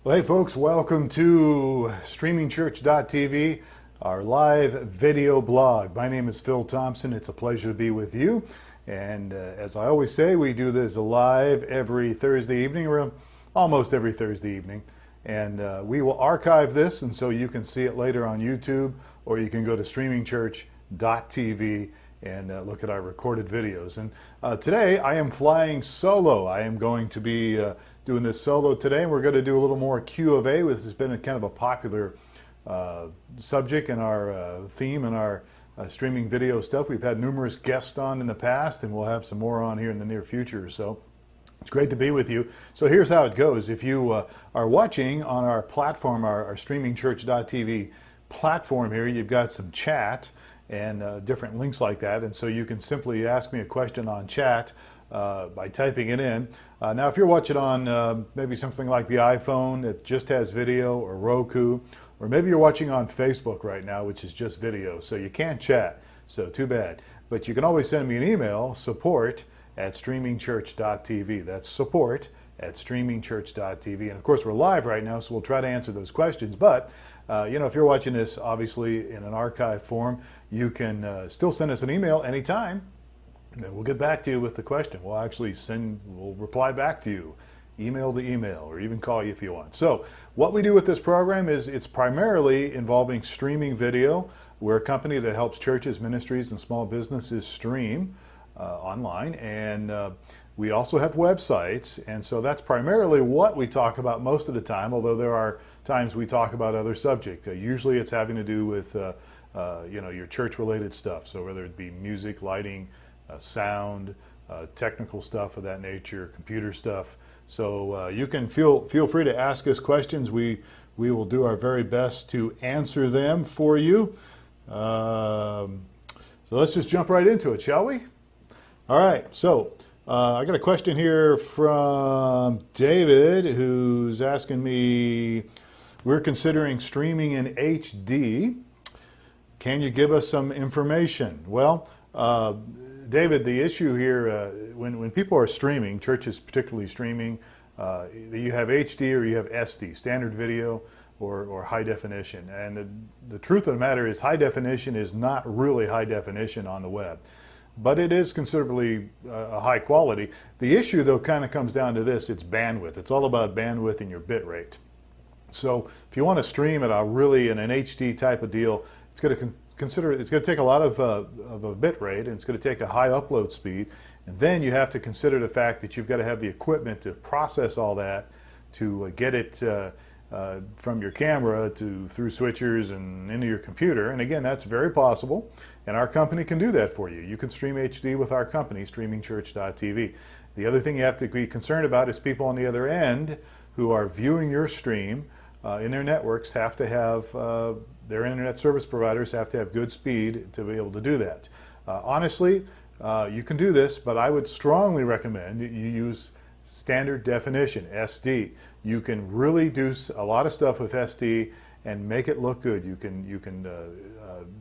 Well, hey folks, welcome to StreamingChurch.tv, our live video blog. My name is Phil Thompson. It's a pleasure to be with you. And as I always say, we do this live every Thursday evening, or almost every Thursday evening. And we will archive this, and so you can see it later on YouTube, or you can go to StreamingChurch.tv and look at our recorded videos. And today I am flying solo. I am going to be doing this solo today, and we're going to do a little more Q of A. This has been a kind of a popular subject in our theme in our streaming video stuff. We've had numerous guests on in the past, and we'll have some more on here in the near future. So it's great to be with you. So here's how it goes. If you are watching on our platform, our StreamingChurch.tv platform here, you've got some chat and different links like that. And so you can simply ask me a question on chat by typing it in. Now, if you're watching on maybe something like the iPhone that just has video, or Roku, or maybe you're watching on Facebook right now, which is just video, so you can't chat, so too bad. But you can always send me an email, support@streamingchurch.tv. That's support@streamingchurch.tv. And of course, we're live right now, so we'll try to answer those questions. But if you're watching this, obviously, in an archive form, you can still send us an email anytime. Then we'll get back to you with the question. We'll reply back to you, email to email, or even call you if you want. So what we do with this program is it's primarily involving streaming video. We're a company that helps churches, ministries, and small businesses stream online, and we also have websites, and so that's primarily what we talk about most of the time, although there are times we talk about other subjects. Usually it's having to do with your church-related stuff, so whether it be music, lighting, sound, technical stuff of that nature, computer stuff. So you can feel free to ask us questions. We will do our very best to answer them for you. So let's just jump right into it, shall we? All right, so I got a question here from David, who's asking me, we're considering streaming in HD. Can you give us some information? Well, David, the issue here, when people are streaming, churches particularly streaming, you have HD or you have SD, standard video or high definition. And the truth of the matter is high definition is not really high definition on the web, but it is considerably high quality. The issue, though, kind of comes down to this: it's bandwidth. It's all about bandwidth and your bit rate. So if you want to stream it in an HD type of deal, it's going to take a lot of a bit rate, and it's going to take a high upload speed, and then you have to consider the fact that you've got to have the equipment to process all that, to get it from your camera through switchers and into your computer. And again, that's very possible, and our company can do that for you. You can stream HD with our company, StreamingChurch.tv. The other thing you have to be concerned about is people on the other end who are viewing your stream in their networks have to have their internet service providers have to have good speed to be able to do that. Honestly, you can do this, but I would strongly recommend that you use standard definition, SD. You can really do a lot of stuff with SD and make it look good. You can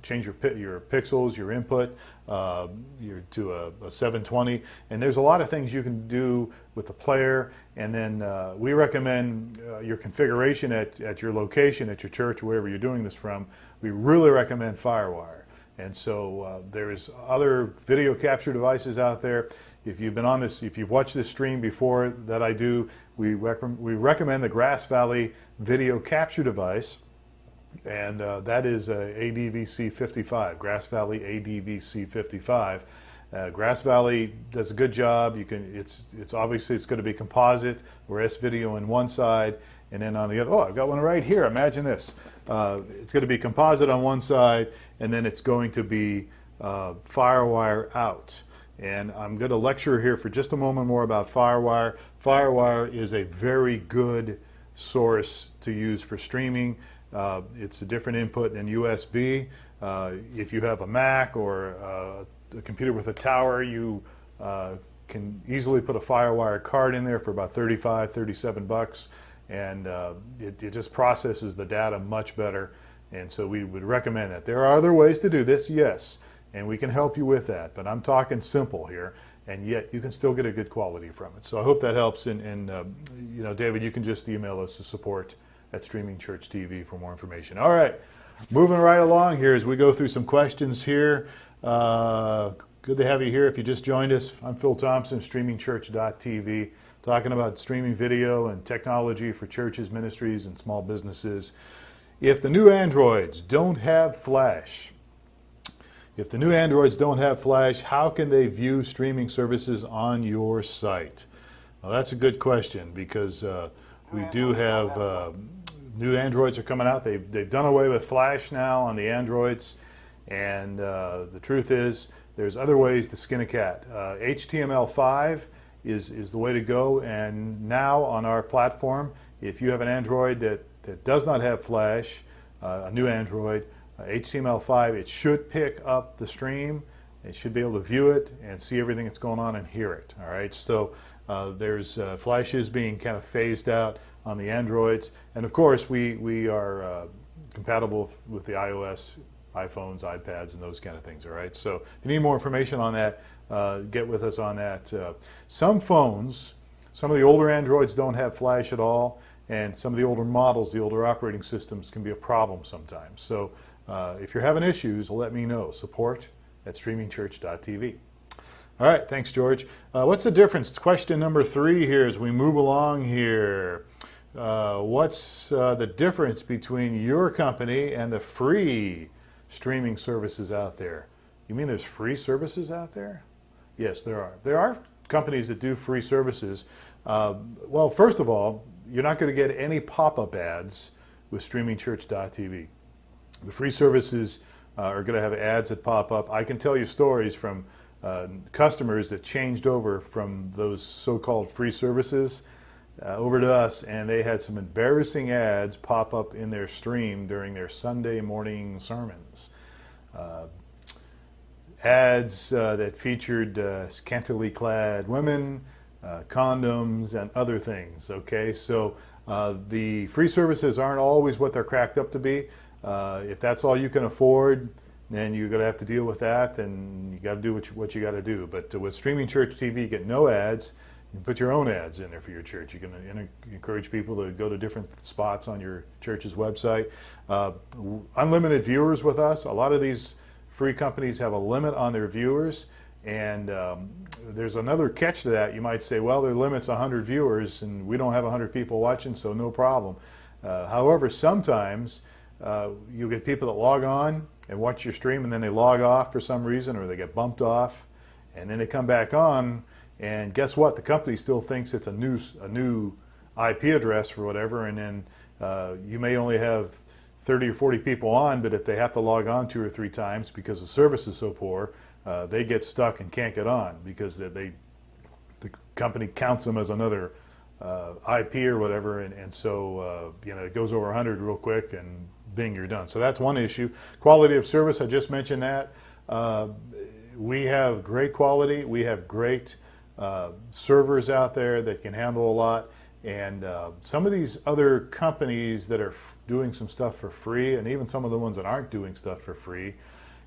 change your pixels, your input to a 720, and there's a lot of things you can do with the player. And then we recommend your configuration at your location, at your church, wherever you're doing this from. We really recommend FireWire. And so there's other video capture devices out there. If you've been on this, if you've watched this stream before that I do, we recommend the Grass Valley video capture device. And that is ADVC55, Grass Valley ADVC55. Grass Valley does a good job. It's obviously it's going to be composite, or S-video on one side, and then on the other. Oh, I've got one right here. Imagine this. It's going to be composite on one side, and then it's going to be FireWire out. And I'm going to lecture here for just a moment more about FireWire. FireWire is a very good source to use for streaming. It's a different input than USB. If you have a Mac or a computer with a tower, you can easily put a FireWire card in there for about $35, $37, and it just processes the data much better. And so we would recommend that. There are other ways to do this, yes, and we can help you with that, but I'm talking simple here. and yet you can still get a good quality from it. So I hope that helps. And David, you can just email us to support@StreamingChurch TV for more information. All right, moving right along here as we go through some questions here. Good to have you here. If you just joined us, I'm Phil Thompson, StreamingChurch.tv, talking about streaming video and technology for churches, ministries, and small businesses. If the new Androids don't have Flash, how can they view streaming services on your site? Well, that's a good question, because we do have new Androids are coming out. They've done away with Flash now on the Androids, and the truth is there's other ways to skin a cat. HTML5 is the way to go, and now on our platform, if you have an Android that does not have Flash, a new Android, HTML5, it should pick up the stream. It should be able to view it and see everything that's going on and hear it. All right, so there's Flash is being kind of phased out on the Androids, and of course we are compatible with the iOS, iPhones, iPads, and those kind of things. All right, so if you need more information on that, get with us on that. Some phones, some of the older Androids don't have Flash at all, and some of the older models, the older operating systems, can be a problem sometimes. So if you're having issues, let me know. Support@StreamingChurch.tv. All right, thanks, George. What's the difference? Question number 3 here as we move along here. What's the difference between your company and the free streaming services out there? You mean there's free services out there? Yes, there are. There are companies that do free services. Well, first of all, you're not going to get any pop-up ads with StreamingChurch.tv. The free services are going to have ads that pop up. I can tell you stories from customers that changed over from those so-called free services over to us, and they had some embarrassing ads pop up in their stream during their Sunday morning sermons. Ads that featured scantily clad women, condoms, and other things. Okay, so the free services aren't always what they're cracked up to be. If that's all you can afford, then you're going to have to deal with that, and you got to do what you got to do. But with Streaming Church TV, you get no ads. You can put your own ads in there for your church. You can encourage people to go to different spots on your church's website. Unlimited viewers with us. A lot of these free companies have a limit on their viewers, and there's another catch to that. You might say, well, their limit's 100 viewers, and we don't have 100 people watching, so no problem. However, sometimes you get people that log on and watch your stream, and then they log off for some reason, or they get bumped off, and then they come back on, and guess what? The company still thinks it's a new IP address or whatever, and then you may only have 30 or 40 people on, but if they have to log on 2 or 3 times because the service is so poor, they get stuck and can't get on because the company counts them as another IP or whatever, and so it goes over 100 real quick, and bing, you're done. So that's one issue. Quality of service, I just mentioned that. We have great quality. We have great servers out there that can handle a lot, and some of these other companies that are doing some stuff for free, and even some of the ones that aren't doing stuff for free,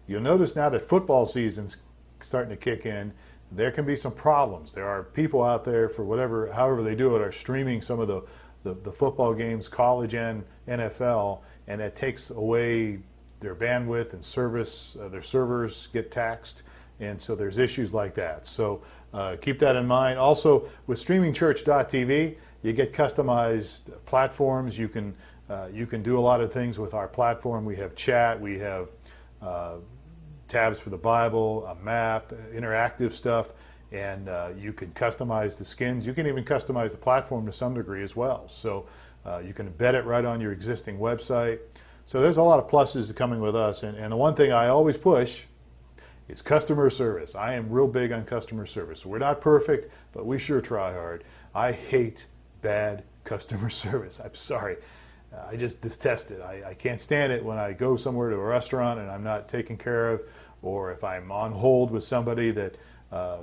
you'll notice now that football season's starting to kick in, there can be some problems. There are people out there, for however they do it, are streaming some of the football games, college and NFL, and that takes away their bandwidth and service. Their servers get taxed, and so there's issues like that. So keep that in mind. Also, with StreamingChurch.tv, you get customized platforms. You can do a lot of things with our platform. We have chat. We have tabs for the Bible, a map, interactive stuff, and you can customize the skins. You can even customize the platform to some degree as well. So you can embed it right on your existing website. So there's a lot of pluses coming with us. And the one thing I always push is customer service. I am real big on customer service. We're not perfect, but we sure try hard. I hate bad customer service. I'm sorry. I just detest it. I can't stand it when I go somewhere to a restaurant and I'm not taken care of, or if I'm on hold with somebody that I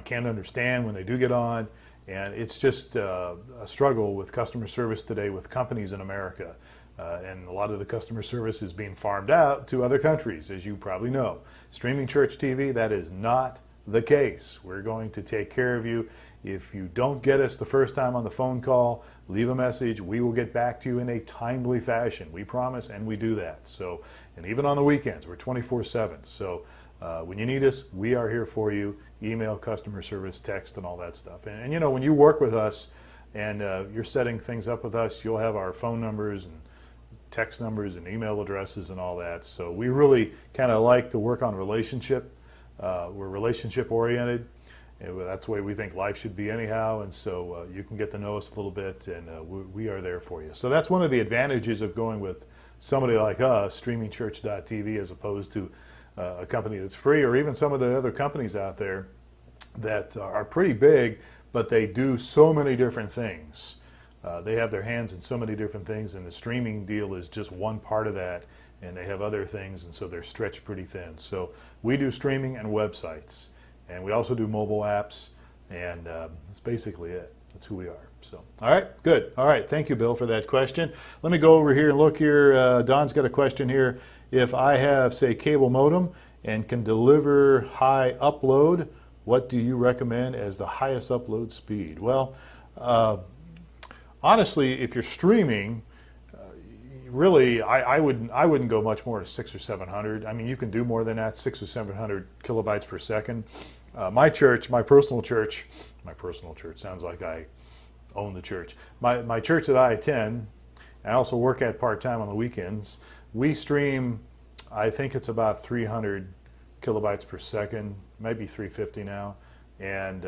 can't understand when they do get on. And it's just a struggle with customer service today with companies in America. And a lot of the customer service is being farmed out to other countries, as you probably know. Streaming Church TV, that is not the case. We're going to take care of you. If you don't get us the first time on the phone call, leave a message. We will get back to you in a timely fashion. We promise, and we do that. So, and even on the weekends, we're 24/7. So when you need us, we are here for you. Email, customer service, text, and all that stuff. And you know, when you work with us and you're setting things up with us, you'll have our phone numbers and text numbers and email addresses and all that. So we really kind of like to work on relationship. We're relationship oriented. And that's the way we think life should be anyhow. And so you can get to know us a little bit, and we are there for you. So that's one of the advantages of going with somebody like us, StreamingChurch.tv, as opposed to a company that's free, or even some of the other companies out there that are pretty big, but they do so many different things. They have their hands in so many different things, and the streaming deal is just one part of that, and they have other things, and so they're stretched pretty thin. So we do streaming and websites, and we also do mobile apps, and that's basically it. That's who we are. So, all right, good. All right, thank you, Bill, for that question. Let me go over here and look here. Don's got a question here. If I have, say, cable modem and can deliver high upload, what do you recommend as the highest upload speed? Well, honestly, if you're streaming, really, I wouldn't go much more to 600 or 700. I mean, you can do more than that, 600 or 700 kilobytes per second. My church, my personal church sounds like I own the church. My church that I attend, I also work at part-time on the weekends. We stream, I think it's about 300 kilobytes per second, maybe 350 now, and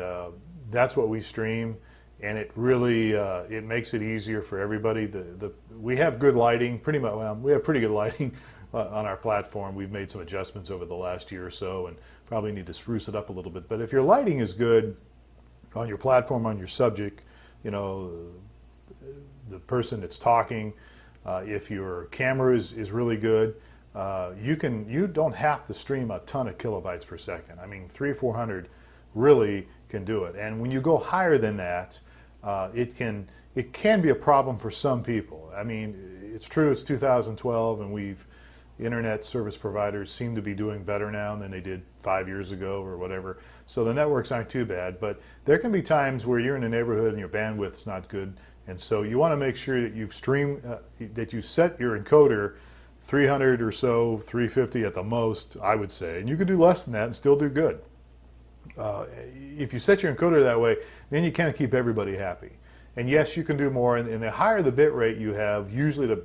that's what we stream. And it really it makes it easier for everybody. We have good lighting, pretty much. Well, we have pretty good lighting on our platform. We've made some adjustments over the last year or so, and probably need to spruce it up a little bit. But if your lighting is good on your platform, on your subject, you know, the person that's talking, if your camera is really good, you don't have to stream a ton of kilobytes per second. I mean, 300 or 400 really can do it. And when you go higher than that, it can be a problem for some people. I mean, it's true, it's 2012, and internet service providers seem to be doing better now than they did 5 years ago or whatever. So the networks aren't too bad, but there can be times where you're in a neighborhood and your bandwidth's not good, and so you want to make sure that that you set your encoder 300 or so, 350 at the most, I would say, and you can do less than that and still do good. If you set your encoder that way, then you kind of keep everybody happy. And yes, you can do more, and the higher the bit rate you have, usually the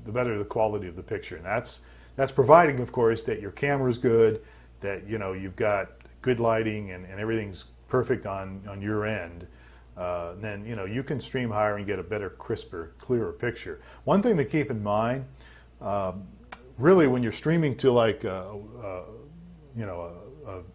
better the quality of the picture. And that's providing, of course, that your camera's good, that you've got good lighting and everything's perfect on your end. Then you can stream higher and get a better, crisper, clearer picture. One thing to keep in mind, really, when you're streaming to like a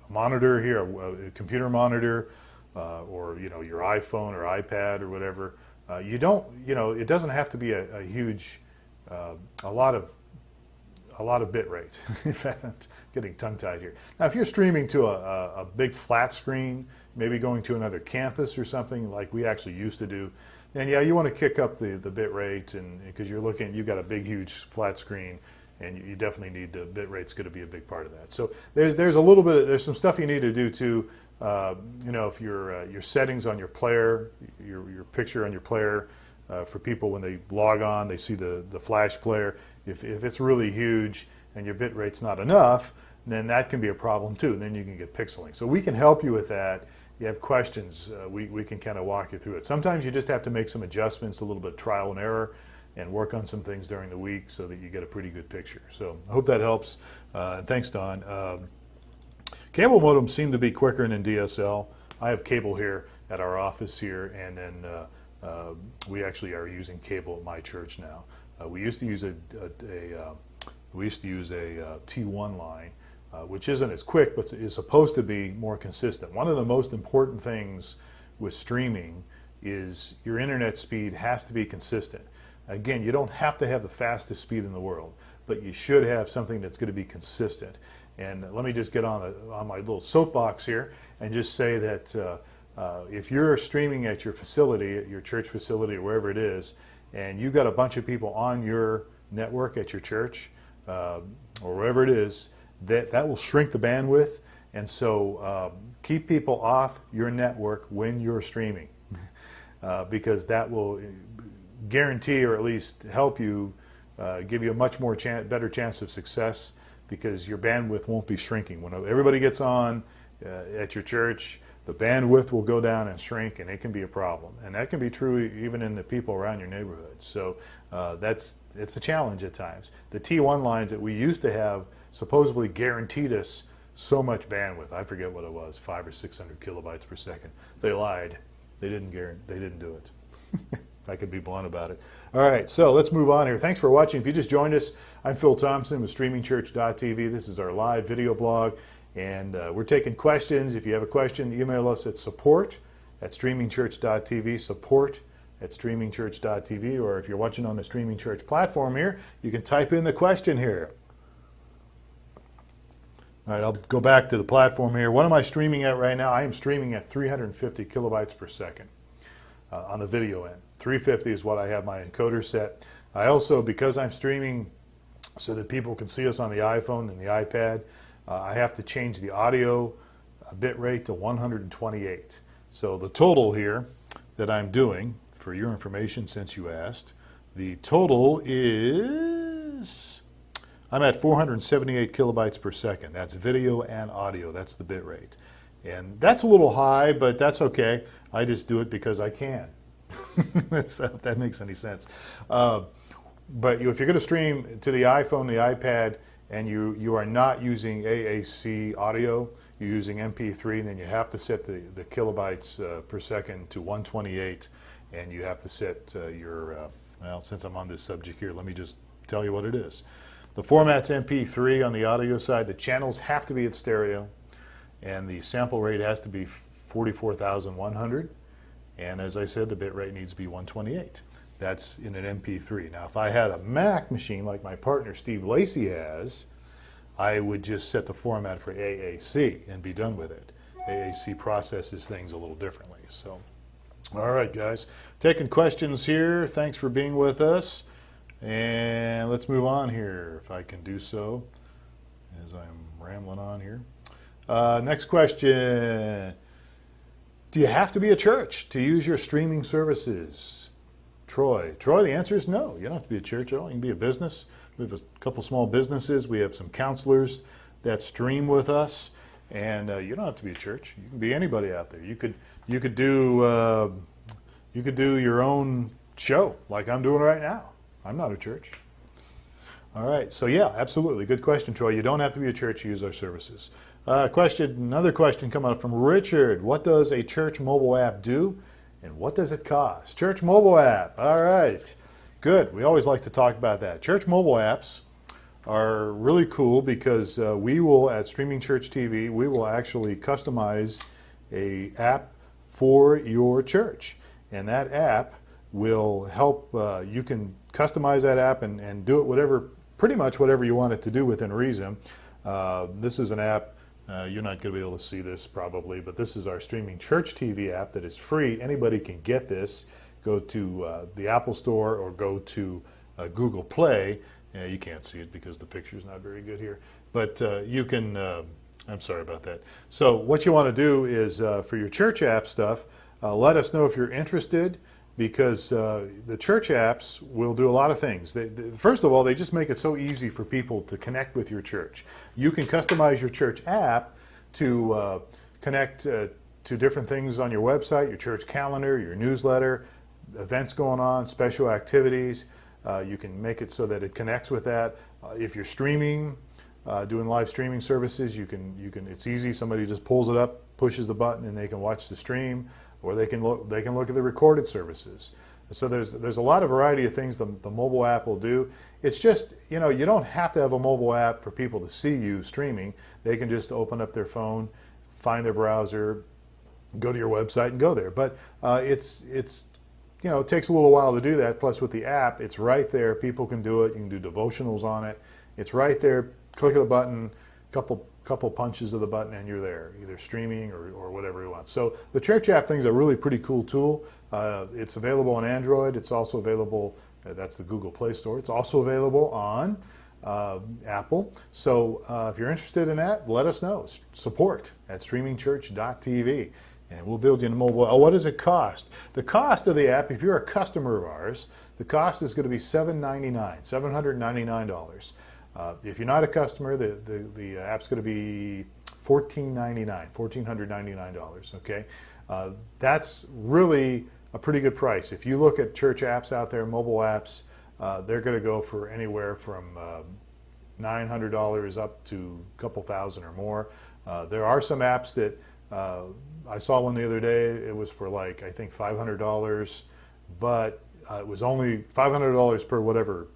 monitor here, a computer monitor, or your iPhone or iPad or whatever, it doesn't have to be a huge, a lot of bit rate. In fact, I'm getting tongue-tied here. Now, if you're streaming to a big flat screen, maybe going to another campus or something like we actually used to do, then yeah, you want to kick up the bit rate, and because you've got a big, huge flat screen, and you definitely need the bit rate's going to be a big part of that. So there's some stuff you need to do too. If your settings on your player, your picture on your player, for people when they log on, they see the flash player. If it's really huge and your bit rate's not enough, then that can be a problem too. And then you can get pixeling. So we can help you with that. You have questions, we can kind of walk you through it. Sometimes you just have to make some adjustments, a little bit of trial and error, and work on some things during the week so that you get a pretty good picture. So I hope that helps. Thanks, Don. Cable modems seem to be quicker than DSL. I have cable here at our office here, and then we actually are using cable at my church now. We used to use a T1 line, which isn't as quick, but is supposed to be more consistent. One of the most important things with streaming is your internet speed has to be consistent. Again, you don't have to have the fastest speed in the world, but you should have something that's going to be consistent. And let me just get on my little soapbox here and just say that if you're streaming at your facility, at your church facility or wherever it is, and you've got a bunch of people on your network at your church or wherever it is, that will shrink the bandwidth, And so keep people off your network when you're streaming, because that will guarantee, or at least help you, give you a much more better chance of success, because your bandwidth won't be shrinking. When everybody gets on at your church, the bandwidth will go down and shrink, and it can be a problem. And that can be true even in the people around your neighborhood. So it's a challenge at times. The T1 lines that we used to have supposedly guaranteed us so much bandwidth. I forget what it was, 500 or 600 kilobytes per second. They lied. They didn't do it. I could be blunt about it. All right, so let's move on here. Thanks for watching. If you just joined us, I'm Phil Thompson with StreamingChurch.tv. This is our live video blog, and we're taking questions. If you have a question, email us at support@StreamingChurch.tv, support@StreamingChurch.tv, or if you're watching on the Streaming Church platform here, you can type in the question here. All right, I'll go back to the platform here. What am I streaming at right now? I am streaming at 350 kilobytes per second on the video end. 350 is what I have my encoder set. I also, because I'm streaming so that people can see us on the iPhone and the iPad, I have to change the audio bit rate to 128. So the total here that I'm doing, for your information since you asked, the total is, I'm at 478 kilobytes per second. That's video and audio. That's the bit rate. And that's a little high, but that's okay. I just do it because I can. If that makes any sense. But if you're going to stream to the iPhone, the iPad, and you are not using AAC audio, you're using MP3, and then you have to set the kilobytes per second to 128, and you have to set well, since I'm on this subject here, let me just tell you what it is. The format's MP3 on the audio side. The channels have to be at stereo, and the sample rate has to be 44,100. And as I said, the bit rate needs to be 128. That's in an MP3. Now, if I had a Mac machine like my partner Steve Lacey has, I would just set the format for AAC and be done with it. AAC processes things a little differently. So, all right, guys, taking questions here. Thanks for being with us. And let's move on here, if I can do so, as I'm rambling on here. Next question. Do you have to be a church to use your streaming services? Troy, the answer is no. You don't have to be a church at all. You can be a business. We have a couple small businesses. We have some counselors that stream with us, and you don't have to be a church. You can be anybody out there. You could do your own show like I'm doing right now. I'm not a church. All right, so yeah, absolutely. Good question, Troy. You don't have to be a church to use our services. Another question coming up from Richard. What does a church mobile app do, and what does it cost? Church mobile app. All right, good. We always like to talk about that. Church mobile apps are really cool because we will, at Streaming Church TV, we will actually customize a app for your church, and that app will help. You can customize that app and do it pretty much whatever you want it to do within reason. This is an app. You're not going to be able to see this probably, but this is our Streaming Church TV app that is free. Anybody can get this. Go to the Apple Store or go to Google Play. You can't see it because the picture's not very good here, but you can, I'm sorry about that. So what you want to do is for your church app stuff, let us know if you're interested, because the church apps will do a lot of things. First of all, they just make it so easy for people to connect with your church. You can customize your church app to connect to different things on your website, your church calendar, your newsletter, events going on, special activities. You can make it so that it connects with that. If you're streaming, doing live streaming services, you can. It's easy. Somebody just pulls it up, pushes the button, and they can watch the stream. Or they can look at the recorded services. So there's a lot of variety of things the mobile app will do. It's just, you don't have to have a mobile app for people to see you streaming. They can just open up their phone, find their browser, go to your website and go there. But it takes a little while to do that. Plus with the app, it's right there. People can do it. You can do devotionals on it. It's right there. Click of the button, couple punches of the button, and you're there, either streaming or whatever you want. So the church app thing is a really pretty cool tool. It's available on Android. It's also available, that's the Google Play Store. It's also available on Apple. So if you're interested in that, let us know. Support at StreamingChurch.tv. And we'll build you a mobile. Oh, what does it cost? The cost of the app, if you're a customer of ours, the cost is going to be $799. If you're not a customer, the app's going to be $1,499. Okay, that's really a pretty good price. If you look at church apps out there, mobile apps, they're going to go for anywhere from $900 up to a couple thousand or more. There are some apps that I saw one the other day. It was for like, I think $500, but it was only $500 per whatever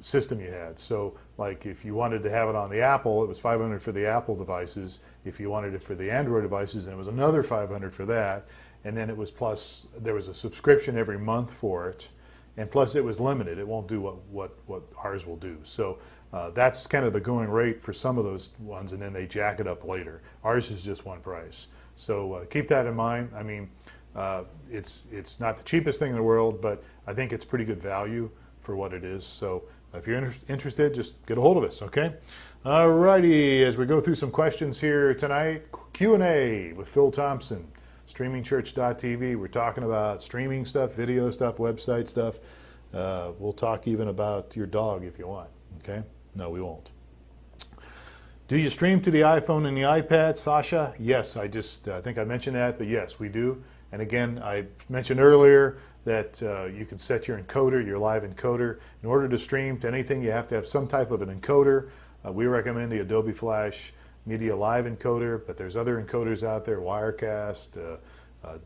system you had. So like if you wanted to have it on the Apple, it was $500 for the Apple devices. If you wanted it for the Android devices, then it was another $500 for that. And then it was plus, there was a subscription every month for it. And plus it was limited. It won't do what ours will do. So that's kind of the going rate for some of those ones, and then they jack it up later. Ours is just one price. So keep that in mind. I mean, it's not the cheapest thing in the world, but I think it's pretty good value for what it is. So if you're interested, just get a hold of us, okay? All righty, as we go through some questions here tonight, Q&A with Phil Thompson, StreamingChurch.tv. We're talking about streaming stuff, video stuff, website stuff. We'll talk even about your dog if you want, okay? No, we won't. Do you stream to the iPhone and the iPad, Sasha? Yes, I think I mentioned that, but yes, we do. And again, I mentioned earlier that you can set your encoder, your live encoder. In order to stream to anything, you have to have some type of an encoder. We recommend the Adobe Flash Media Live encoder, but there's other encoders out there, Wirecast.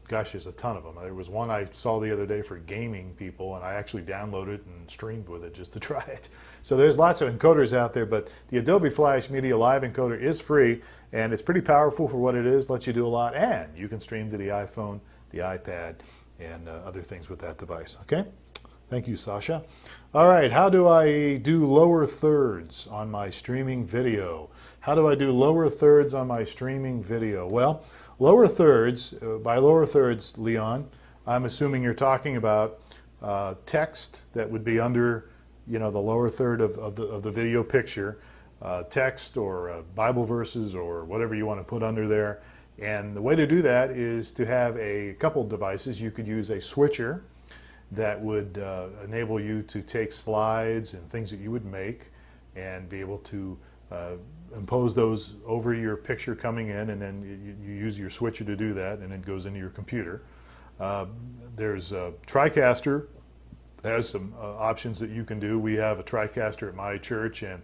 Gosh, there's a ton of them. There was one I saw the other day for gaming people, and I actually downloaded it and streamed with it just to try it. So there's lots of encoders out there, but the Adobe Flash Media Live encoder is free, and it's pretty powerful for what it is, lets you do a lot, and you can stream to the iPhone, the iPad, and other things with that device, okay? Thank you, Sasha. All right, how do I do lower thirds on my streaming video? How do I do lower thirds on my streaming video? Well, lower thirds, by lower thirds, Leon, I'm assuming you're talking about text that would be under, the lower third of the video picture, text or Bible verses or whatever you want to put under there. And the way to do that is to have a couple devices. You could use a switcher that would enable you to take slides and things that you would make and be able to impose those over your picture coming in, and then you use your switcher to do that, and it goes into your computer. There's a TriCaster that has some options that you can do. We have a TriCaster at my church, and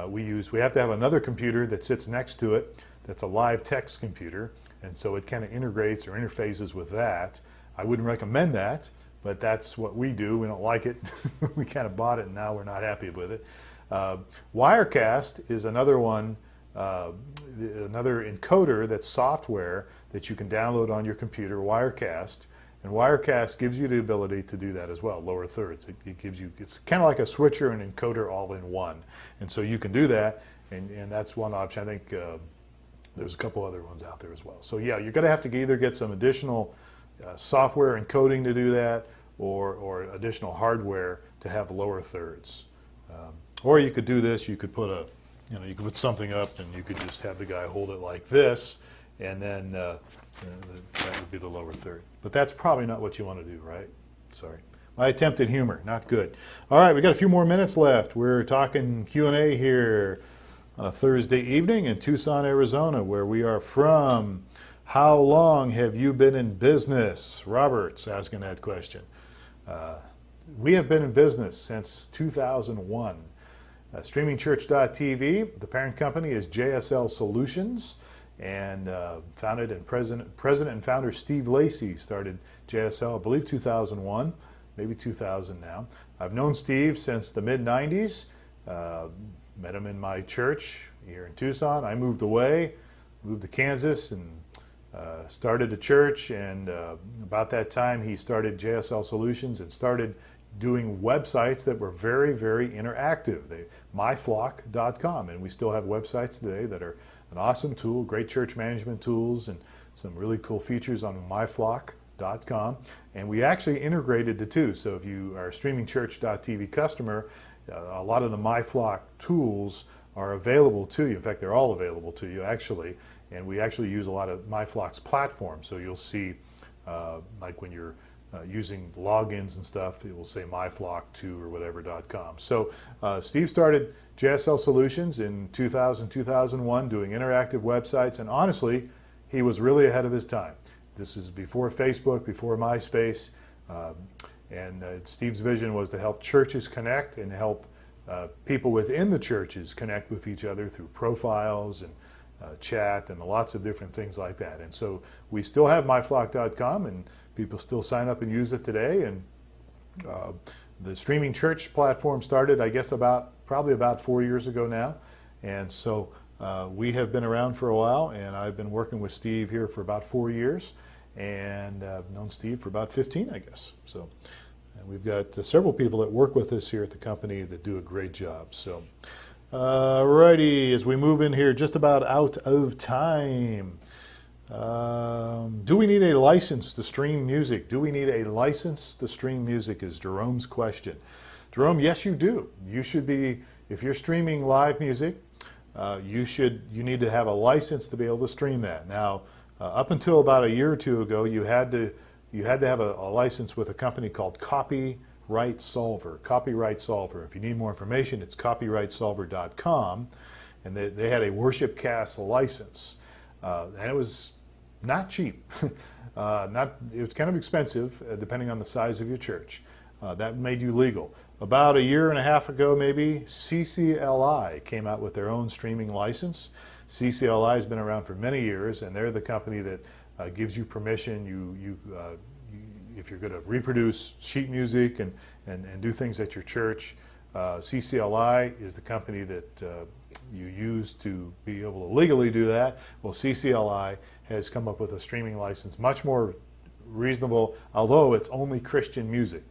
we have to have another computer that sits next to it that's a live text computer, and so it kind of integrates or interfaces with that. I wouldn't recommend that, but that's what we do. We don't like it. We kind of bought it, and now we're not happy with it. Wirecast is another one, another encoder that's software that you can download on your computer, Wirecast. And Wirecast gives you the ability to do that as well, lower thirds. It gives you, it's kind of like a switcher and encoder all in one. And so you can do that, and that's one option. I think there's a couple other ones out there as well. So yeah, you're going to have to either get some additional software encoding to do that, or additional hardware to have lower thirds. Or you could do this. You could put you could put something up, and you could just have the guy hold it like this, and then that would be the lower third. But that's probably not what you want to do, right? Sorry. My attempt at humor, not good. All right, we got a few more minutes left. We're talking Q&A here on a Thursday evening in Tucson, Arizona, where we are from. How long have you been in business? Robert's asking that question. We have been in business since 2001. StreamingChurch.tv, the parent company is JSL Solutions, and founded and president and founder Steve Lacy started JSL, I believe 2001, maybe 2000 now. I've known Steve since the mid-90s, met him in my church here in Tucson. I moved away, moved to Kansas, and started a church, and about that time he started JSL Solutions and started doing websites that were very, very interactive. myflock.com, and we still have websites today that are an awesome tool, great church management tools, and some really cool features on myflock.com. And we actually integrated the two. So if you are a StreamingChurch.tv customer, A lot of the MyFlock tools are available to you. In fact, they're all available to you actually, and we actually use a lot of MyFlock's platform. So you'll see, like when you're using logins and stuff, it will say myflock2 or whatever.com. So Steve started JSL Solutions in 2000, 2001 doing interactive websites, and honestly, he was really ahead of his time. This is before Facebook, before MySpace, and Steve's vision was to help churches connect and help people within the churches connect with each other through profiles and chat and lots of different things like that. And so we still have myflock.com, and people still sign up and use it today. And the StreamingChurch platform started, I guess, probably about 4 years ago now. And so we have been around for a while, and I've been working with Steve here for about 4 years, and I've known Steve for about 15, I guess. So we've got several people that work with us here at the company that do a great job. So righty, as we move in here, just about out of time. Do we need a license to stream music? Do we need a license to stream music is Jerome's question. Jerome, yes you do. You should be, if you're streaming live music, you need to have a license to be able to stream that. Now, up until about a year or two ago, you had to have a license with a company called Copyright Solver. Copyright Solver. If you need more information, it's copyrightsolver.com, and they had a WorshipCast license, and it was not cheap. It was kind of expensive, depending on the size of your church. That made you legal. About a year and a half ago, maybe, CCLI came out with their own streaming license. CCLI has been around for many years, and they're the company that gives you permission. If you're going to reproduce sheet music and do things at your church, CCLI is the company that you use to be able to legally do that. Well, CCLI has come up with a streaming license much more reasonable, although it's only Christian music.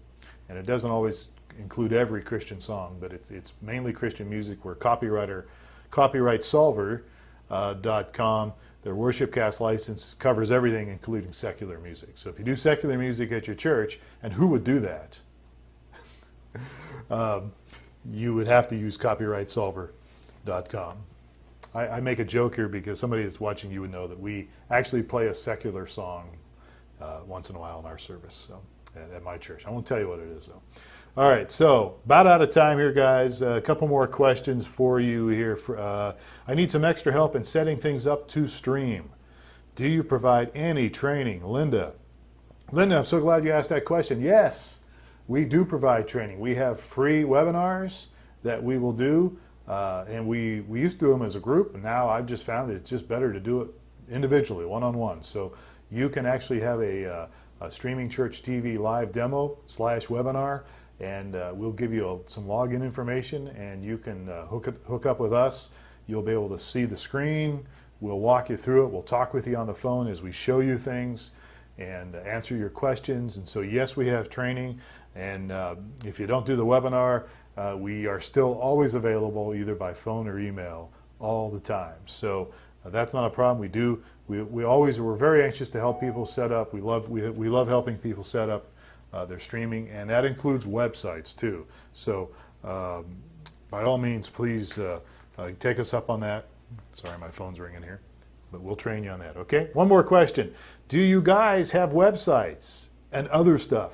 And it doesn't always include every Christian song, but it's mainly Christian music, where copyrightsolver.com, their WorshipCast license covers everything, including secular music. So if you do secular music at your church, and who would do that? You would have to use copyrightsolver.com. I make a joke here because somebody that's watching you would know that we actually play a secular song once in a while in our service, so at my church. I won't tell you what it is, though. All right, so about out of time here, guys. A couple more questions for you here. I need some extra help in setting things up to stream. Do you provide any training? Linda, I'm so glad you asked that question. Yes, we do provide training. We have free webinars that we will do, and we used to do them as a group, and now I've just found that it's just better to do it individually, one-on-one. So you can actually have a StreamingChurch TV live demo / webinar, and we'll give you some login information, and you can hook up with us. You'll be able to see the screen. We'll walk you through it. We'll talk with you on the phone as we show you things and answer your questions. And so yes, we have training, and if you don't do the webinar, we are still always available either by phone or email all the time. So that's not a problem. We're very anxious to help people set up. We love helping people set up their streaming, and that includes websites too. So by all means, please take us up on that. Sorry, my phone's ringing here, but we'll train you on that, okay? One more question. Do you guys have websites and other stuff?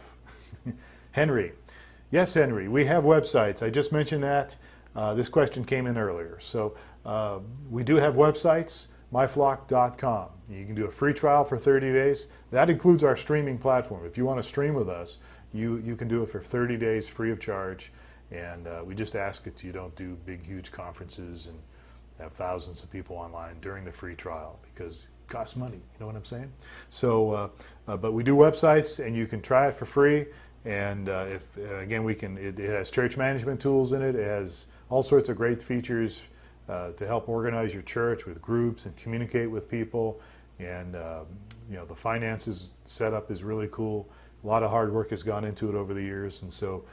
Henry. Yes, Henry, we have websites. I just mentioned that. This question came in earlier. So we do have websites, myflock.com. You can do a free trial for 30 days. That includes our streaming platform. If you want to stream with us, you can do it for 30 days free of charge. And we just ask that you don't do big, huge conferences and have thousands of people online during the free trial, because it costs money. You know what I'm saying? So, but we do websites, and you can try it for free. And it has church management tools in it. It has all sorts of great features to help organize your church with groups and communicate with people. And the finances setup is really cool. A lot of hard work has gone into it over the years. And so,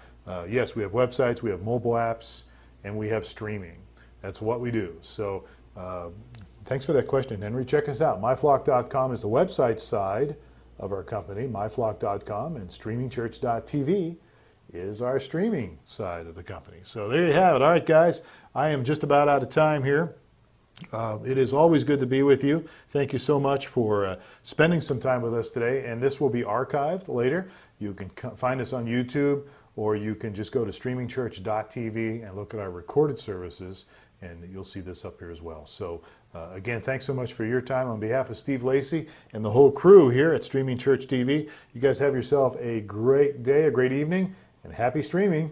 yes, we have websites, we have mobile apps, and we have streaming. That's what we do. So thanks for that question, Henry. Check us out. myflock.com is the website side of our company. myflock.com, and streamingchurch.tv is our streaming side of the company. So there you have it. All right, guys, I am just about out of time here. It is always good to be with you. Thank you so much for spending some time with us today. And this will be archived later. You can find us on YouTube, or you can just go to StreamingChurch.tv and look at our recorded services, and you'll see this up here as well. So again, thanks so much for your time. On behalf of Steve Lacey and the whole crew here at Streaming Church TV, you guys have yourself a great day, a great evening, and happy streaming.